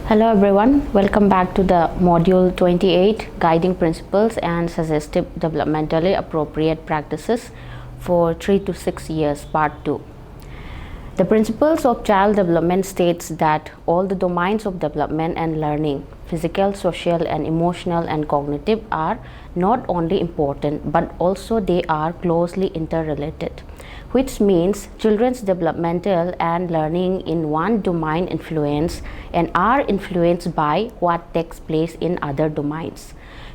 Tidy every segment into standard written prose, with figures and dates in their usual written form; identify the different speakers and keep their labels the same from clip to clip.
Speaker 1: Hello everyone, welcome back to the module 28 Guiding Principles and Suggestive Developmentally Appropriate Practices for 3 to 6 years part 2. The principles of child development states that all the domains of development and learning, physical, social and emotional and cognitive, are not only important but also they are closely interrelated, which means children's developmental and learning in one domain influence and are influenced by what takes place in other domains.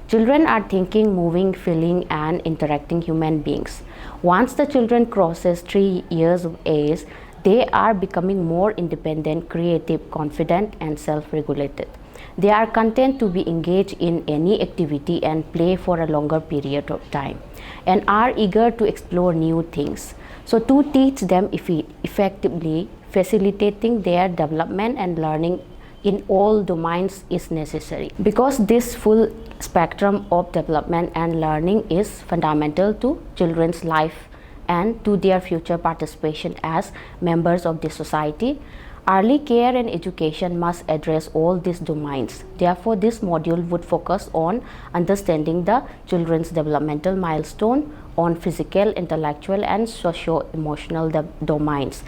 Speaker 1: Children are thinking, moving, feeling and interacting human beings. Once the children crosses 3 years of age, they are becoming more independent, creative, confident and self-regulated. They are content to be engaged in any activity and play for a longer period of time and are eager to explore new things. So to teach them effectively, facilitating their development and learning in all domains is necessary, because this full spectrum of development and learning is fundamental to children's life and to their future participation as members of the society. Early care and education must address all these domains. Therefore, this module would focus on understanding the children's developmental milestone on physical, intellectual and socio-emotional domains,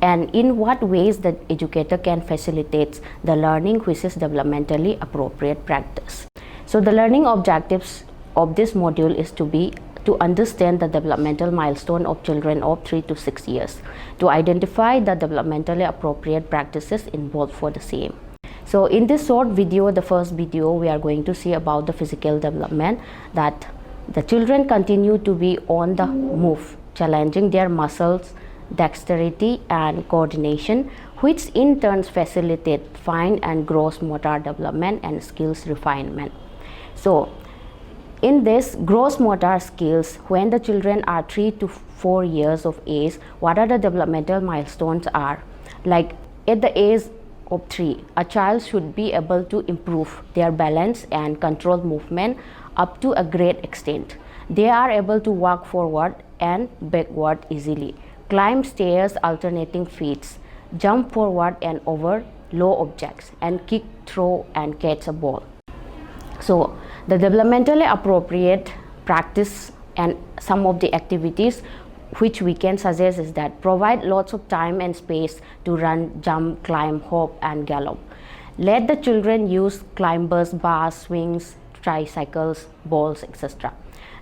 Speaker 1: and in what ways the educator can facilitate the learning which is developmentally appropriate practice. So the learning objectives of this module is to understand the developmental milestone of children of 3 to 6 years, to identify the developmentally appropriate practices involved for the same. So in this short video, the first video, we are going to see about the physical development, that the children continue to be on the move, challenging their muscles, dexterity and coordination, which in turn facilitate fine and gross motor development and skills refinement. So in this gross motor skills, when the children are 3 to 4 years of age, what are the developmental milestones are? Like at the age of 3, a child should be able to improve their balance and control movement up to a great extent. They are able to walk forward and backward easily, climb stairs alternating feet, jump forward and over low objects, and kick, throw and catch a ball. So the developmentally appropriate practice and some of the activities which we can suggest is that provide lots of time and space to run, jump, climb, hop and gallop. Let the children use climbers, bars, swings, tricycles, balls, etc.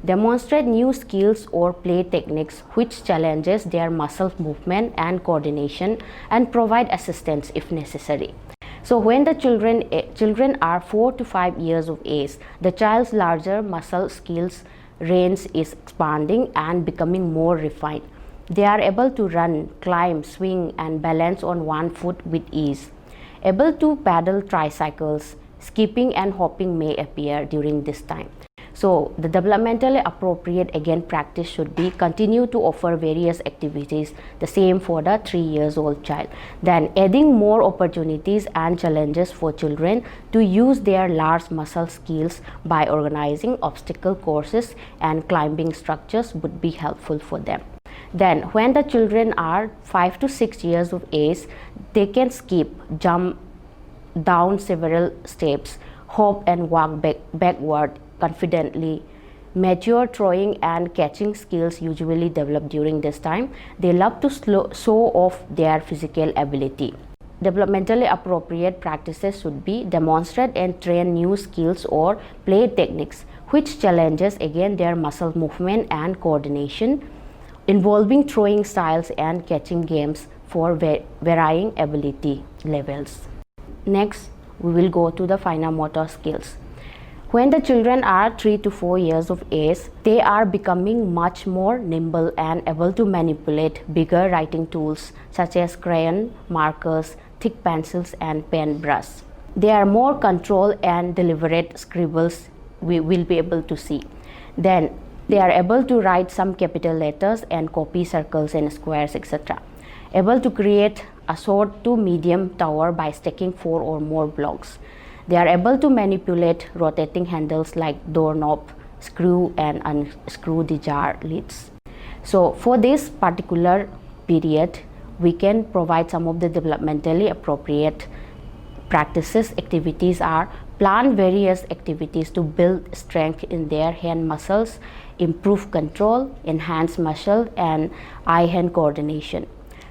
Speaker 1: Demonstrate new skills or play techniques which challenges their muscle movement and coordination, and provide assistance if necessary. So when the children are 4 to 5 years of age, the child's larger muscle skills range is expanding and becoming more refined. They are able to run, climb, swing and balance on one foot with ease. Able to paddle tricycles, skipping and hopping may appear during this time. So the developmentally appropriate again practice should be continue to offer various activities, the same for the 3 years old child. Then adding more opportunities and challenges for children to use their large muscle skills by organizing obstacle courses and climbing structures would be helpful for them. Then when the children are 5 to 6 years of age, they can skip, jump down several steps, hop and walk backward confidently. Mature throwing and catching skills usually develop during this time. They love to show off their physical ability. Developmentally appropriate practices should be demonstrate and train new skills or play techniques which challenges again their muscle movement and coordination, involving throwing styles and catching games for varying ability levels. Next, we will go to the finer motor skills. When the children are 3 to 4 years of age, they are becoming much more nimble and able to manipulate bigger writing tools such as crayon, markers, thick pencils and pen brush. They are more controlled and deliberate scribbles we will be able to see. Then they are able to write some capital letters and copy circles and squares, etc. Able to create a short to medium tower by stacking 4 or more blocks. They are able to manipulate rotating handles like doorknob, screw and unscrew the jar lids. So for this particular period, we can provide some of the developmentally appropriate practices activities are plan various activities to build strength in their hand muscles, improve control, enhance muscle and eye-hand coordination.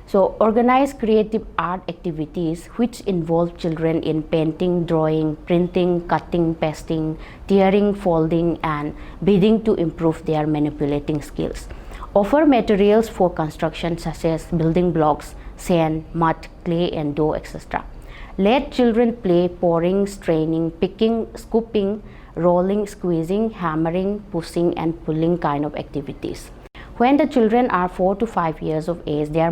Speaker 1: So organize creative art activities which involve children in painting, drawing, printing, cutting, pasting, tearing, folding and beading to improve their manipulating skills. Offer materials for construction such as building blocks, sand, mud, clay and dough, etc. Let children play pouring, straining, picking, scooping, rolling, squeezing, hammering, pushing and pulling kind of activities. When the children are 4 to 5 years of age, their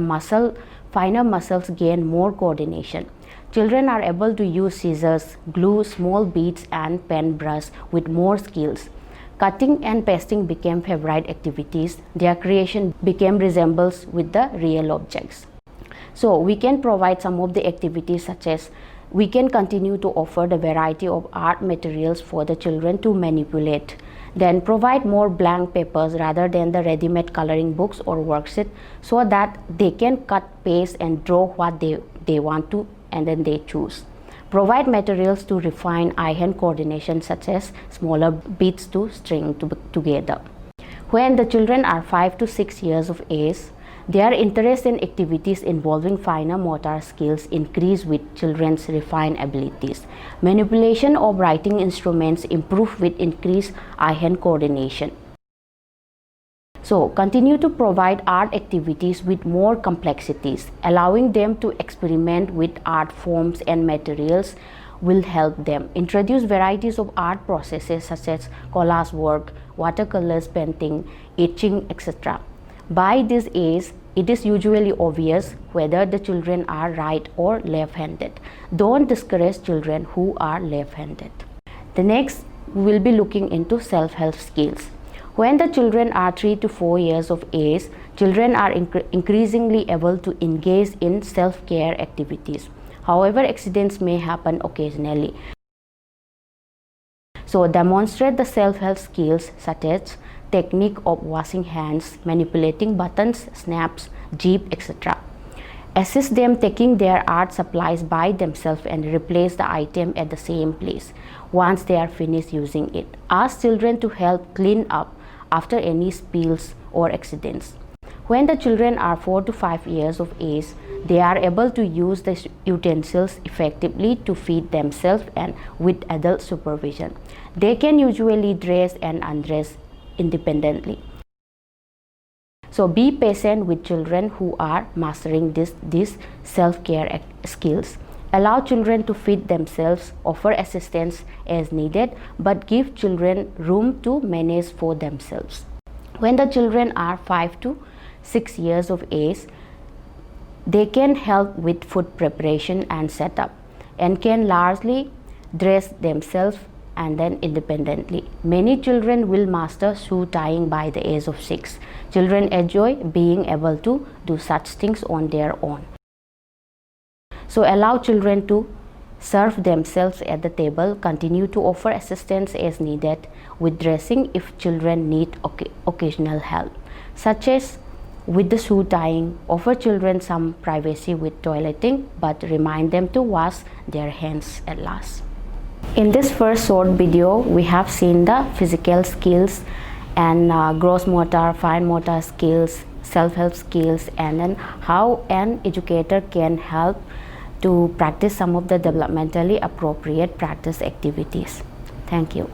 Speaker 1: finer muscles gain more coordination. Children are able to use scissors, glue, small beads and pen brush with more skills. Cutting and pasting became favorite activities. Their creation became resembles with the real objects. So we can provide some of the activities such as we can continue to offer the variety of art materials for the children to manipulate. Then provide more blank papers rather than the ready-made coloring books or worksheet so that they can cut, paste and draw what they want to and then they choose. Provide materials to refine eye-hand coordination such as smaller beads to string together. When the children are 5 to 6 years of age, their interest in activities involving finer motor skills increase with children's refined abilities. Manipulation of writing instruments improve with increased eye-hand coordination. So, continue to provide art activities with more complexities. Allowing them to experiment with art forms and materials will help them. Introduce varieties of art processes such as collage work, watercolors, painting, etching, etc. By this age, it is usually obvious whether the children are right or left-handed. Don't discourage children who are left-handed. The next, we will be looking into self-help skills. When the children are 3 to 4 years of age, children are increasingly able to engage in self-care activities. However, accidents may happen occasionally. So, demonstrate the self-help skills such as technique of washing hands, manipulating buttons, snaps, jeep, etc. Assist them taking their art supplies by themselves and replace the item at the same place once they are finished using it. Ask children to help clean up after any spills or accidents. When the children are 4 to 5 years of age, they are able to use the utensils effectively to feed themselves and with adult supervision. They can usually dress and undress independently. So be patient with children who are mastering these self-care skills. Allow children to feed themselves, offer assistance as needed, but give children room to manage for themselves. When the children are 5 to 6 years of age, they can help with food preparation and setup and can largely dress themselves and then independently. Many children will master shoe tying by the age of 6. Children enjoy being able to do such things on their own. So allow children to serve themselves at the table. Continue to offer assistance as needed with dressing if children need occasional help, such as with the shoe tying. Offer children some privacy with toileting, but remind them to wash their hands at last. In this first short video, we have seen the physical skills and gross motor, fine motor skills, self-help skills, and then how an educator can help to practice some of the developmentally appropriate practice activities. Thank you.